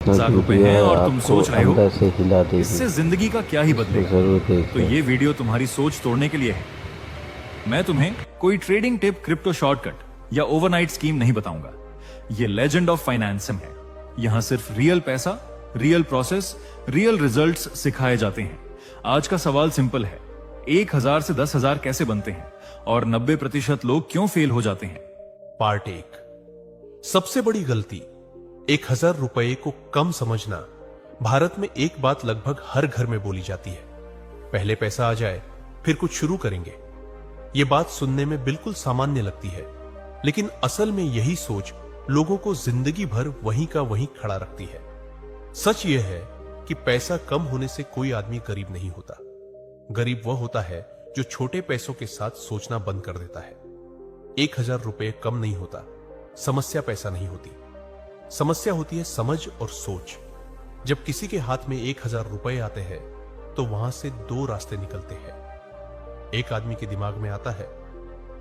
₹1000 हैं और तुम सोच रहे हो अंदर से हिला देगी। इससे जिंदगी का क्या ही बदलेगा। जरूर तो देखिए। ये वीडियो तुम्हारी सोच तोड़ने के लिए है। मैं तुम्हें कोई ट्रेडिंग टिप, क्रिप्टो शॉर्टकट या ओवरनाइट स्कीम नहीं बताऊंगा। ये लेजेंड ऑफ फाइनेंसिंग है। यहां सिर्फ रियल पैसा, रियल प्रोसेस, रियल रिजल्ट्स सिखाए जाते हैं। आज का सवाल सिंपल है, 1000 से 10,000 कैसे बनते हैं और 90% लोग क्यों फेल हो जाते हैं। पार्ट 1, सबसे बड़ी गलती, 1000 रुपए को कम समझना। भारत में एक बात लगभग हर घर में बोली जाती है, पहले पैसा आ जाए फिर कुछ शुरू करेंगे। यह बात सुनने में बिल्कुल सामान्य लगती है, लेकिन असल में यही सोच लोगों को जिंदगी भर वहीं का वहीं खड़ा रखती है। सच यह है कि पैसा कम होने से कोई आदमी गरीब नहीं होता। गरीब वह होता है जो छोटे पैसों के साथ सोचना बंद कर देता है। 1000 रुपए कम नहीं होता। समस्या पैसा नहीं होती, समस्या होती है समझ और सोच। जब किसी के हाथ में 1000 रुपए आते हैं तो वहां से दो रास्ते निकलते हैं। एक आदमी के दिमाग में आता है,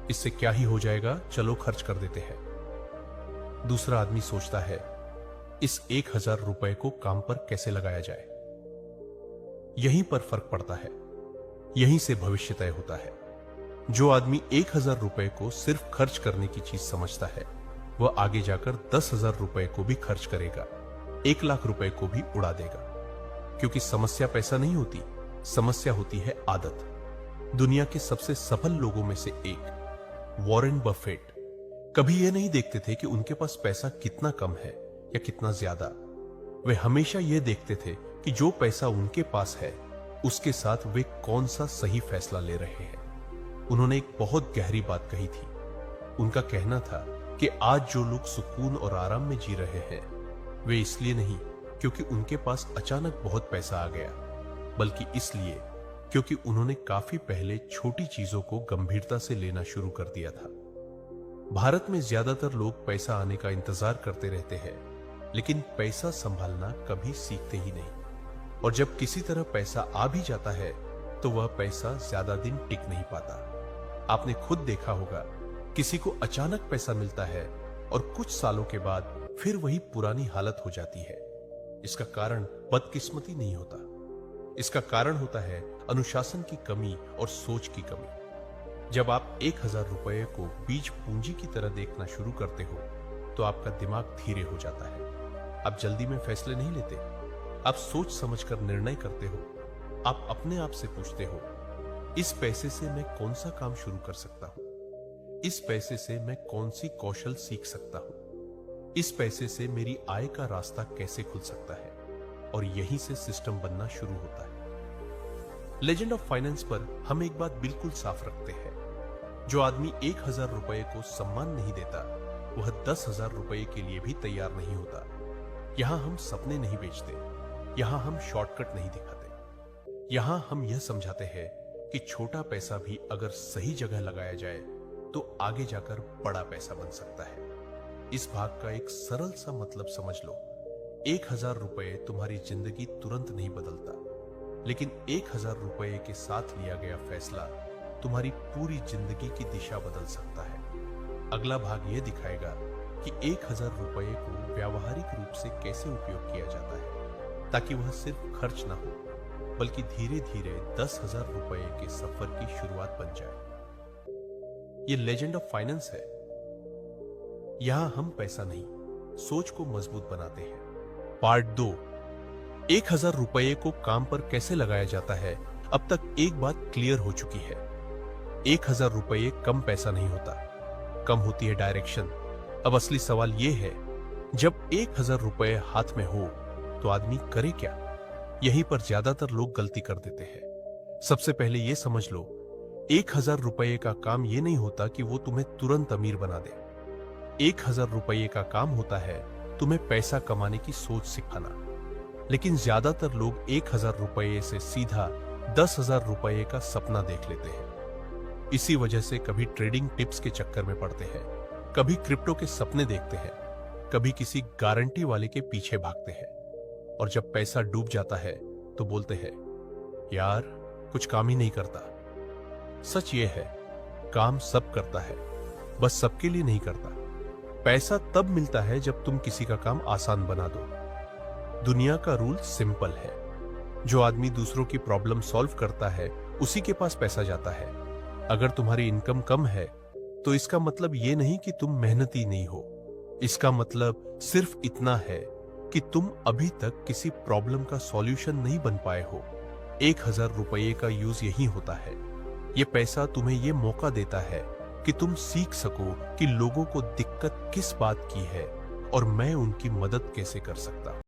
इससे क्या ही हो जाएगा, चलो खर्च कर देते हैं। दूसरा आदमी सोचता है, इस 1000 रुपए को काम पर कैसे लगाया जाए। यहीं पर फर्क पड़ता है, यहीं से भविष्य तय होता है। जो आदमी 1000 रुपए को सिर्फ खर्च करने की चीज समझता है, वह आगे जाकर 10,000 रुपए को भी खर्च करेगा, 1,00,000 रुपए को भी उड़ा देगा। क्योंकि समस्या पैसा नहीं होती, समस्या होती है आदत। दुनिया के सबसे सफल लोगों में से एक वॉरेन बफेट कभी यह नहीं देखते थे कि उनके पास पैसा कितना कम है या कितना ज्यादा। वे हमेशा यह देखते थे कि जो पैसा उनके पास है उसके साथ वे कौन सा सही फैसला ले रहे हैं। उन्होंने एक बहुत गहरी बात कही थी। उनका कहना था कि आज जो लोग सुकून और आराम में जी रहे हैं, वे इसलिए नहीं क्योंकि उनके पास अचानक बहुत पैसा आ गया, बल्कि इसलिए क्योंकि उन्होंने काफी पहले छोटी चीजों को गंभीरता से लेना शुरू कर दिया था। भारत में ज्यादातर लोग पैसा आने का इंतजार करते रहते हैं, लेकिन पैसा संभालना कभी सीखते ही नहीं। और जब किसी तरह पैसा आ भी जाता है तो वह पैसा ज्यादा दिन टिक नहीं पाता। आपने खुद देखा होगा, किसी को अचानक पैसा मिलता है और कुछ सालों के बाद फिर वही पुरानी हालत हो जाती है। इसका कारण बदकिस्मती नहीं होता, इसका कारण होता है अनुशासन की कमी और सोच की कमी। जब आप 1000 रुपए को बीज पूंजी की तरह देखना शुरू करते हो तो आपका दिमाग धीरे हो जाता है। आप जल्दी में फैसले नहीं लेते, आप सोच समझकर निर्णय करते हो। आप अपने आप से पूछते हो, इस पैसे से मैं कौन सा काम शुरू कर सकता हूं, इस पैसे से मैं कौन सी कौशल सीख सकता हूं, इस पैसे से मेरी आय का रास्ता कैसे खुल सकता है। और यहीं से सिस्टम बनना शुरू होता है। लेजेंड ऑफ फाइनेंस पर हम एक बात बिल्कुल साफ रखते हैं, जो आदमी 1000 रुपए को सम्मान नहीं देता, वह 10,000 रुपए के लिए भी तैयार नहीं होता। यहां हम सपने नहीं बेचते, यहां हम शॉर्टकट नहीं दिखाते। यहां हम यह समझाते हैं कि छोटा पैसा भी अगर सही जगह लगाया जाए तो आगे जाकर बड़ा पैसा बन सकता है। इस भाग का एक सरल सा मतलब समझ लो, 1000 रुपए तुम्हारी जिंदगी तुरंत नहीं बदलता, लेकिन 1000 रुपए के साथ लिया गया फैसला तुम्हारी पूरी जिंदगी की दिशा बदल सकता है। अगला भाग यह दिखाएगा कि 1000 रुपए को व्यावहारिक रूप से कैसे उपयोग किया जाता है, ताकि वह सिर्फ खर्च ना हो, बल्कि धीरे धीरे 10,000 रुपए के सफर की शुरुआत बन जाए। यह लेजेंड ऑफ फाइनेंस है। यहां हम पैसा नहीं, सोच को मजबूत बनाते हैं। पार्ट 2, 1000 रुपए को काम पर कैसे लगाया जाता है। अब तक एक बात क्लियर हो चुकी है, 1000 रुपए कम पैसा नहीं होता, कम होती है डायरेक्शन। अब असली सवाल यह है, जब 1000 रुपए हाथ में हो तो आदमी करे क्या। यहीं पर ज्यादातर लोग गलती कर देते हैं। सबसे पहले यह समझ लो, 1000 रुपए का काम यह नहीं होता कि वो तुम्हें तुरंत अमीर बना दे। 1000 रुपए का काम होता है तुम्हें पैसा कमाने की सोच सिखाना। लेकिन ज्यादातर लोग 1000 रुपए से सीधा 10,000 रुपए का सपना देख लेते हैं। इसी वजह से कभी ट्रेडिंग टिप्स के चक्कर में पड़ते हैं, कभी क्रिप्टो के सपने देखते हैं, कभी किसी गारंटी वाले के पीछे भागते हैं। और जब पैसा डूब जाता है तो बोलते हैं, यार कुछ काम ही नहीं करता। सच ये है, काम सब करता है, बस सबके लिए नहीं करता। पैसा तब मिलता है जब तुम किसी का काम आसान बना दो। दुनिया का रूल सिंपल है। जो आदमी दूसरों की प्रॉब्लम सॉल्व करता है उसी के पास पैसा जाता है। अगर तुम्हारी इनकम कम है तो इसका मतलब ये नहीं कि तुम मेहनती नहीं हो। इसका मतलब सिर्फ इतना है कि तुम अभी तक किसी प्रॉब्लम का सॉल्यूशन नहीं बन पाए हो। 1000 रुपये का यूज यही होता है। ये पैसा तुम्हें ये मौका देता है कि तुम सीख सको कि लोगों को दिक्कत किस बात की है और मैं उनकी मदद कैसे कर सकता हूं।